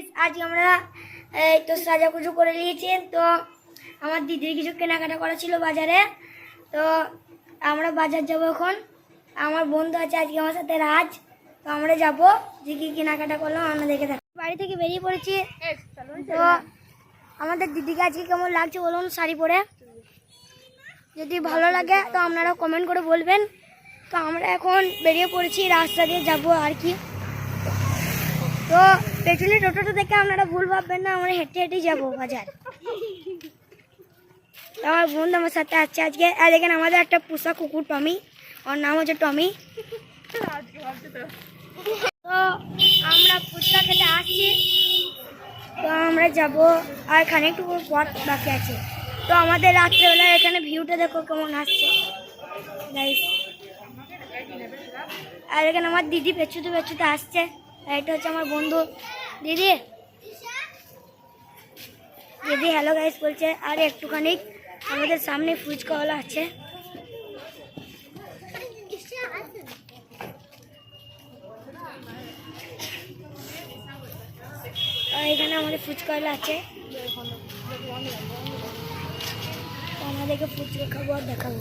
Guys আজ আমরা এই তো সাজাগুজু করে নিয়েছি। তো আমার দিদির কিছু কেনাকাটা করা ছিল বাজারে, তো আমরা বাজার যাব এখন। আমার বন্ধু আছে আজকে আমার সাথে রাজ, তো আমরা যাব যে কি কেনাকাটা করলাম আপনাদেরকে দেখ। বাড়ি থেকে বেরিয়ে পড়েছি। তো আমাদের দিদিকে আজকে কেমন লাগছে বলুন শাড়ি পরে, যদি ভালো লাগে তো আপনারা কমেন্ট করে বলবেন। তো আমরা এখন বেরিয়ে পড়েছি, রাস্তা দিয়ে যাবো আর কি। তো পেছনে টোটোটা দেখে আপনারা ভুল ভাববেন না, আমরা হেঁটে হেঁটেই যাবো বাজার। তো আমার বন্ধু আমার সাথে আছে আজকে। আর দেখেন আমাদের একটা পোষা কুকুর টমি, ওর নাম হচ্ছে টমি। তো আমরা ফুচকা খেতে আসছি, তো আমরা যাব আর খানিকটুকু পথ বাকি আছে। তো আমাদের রাত্রেবেলা এখানে ভিউটা দেখো কেমন আসছে গাইস। আর এখানে আমার দিদি পেছুতে পেছুতে আসছে, আর এটা হচ্ছে আমার বন্ধু দিদি। দিদি হ্যালো গাইস বলছে। আর একটুখানি আমাদের সামনে ফুচকাওয়ালা আছে। আর এখানে আমাদের ফুচকাওয়ালা আছে, আমাদেরকে ফুচকা খাবো আর দেখাবো।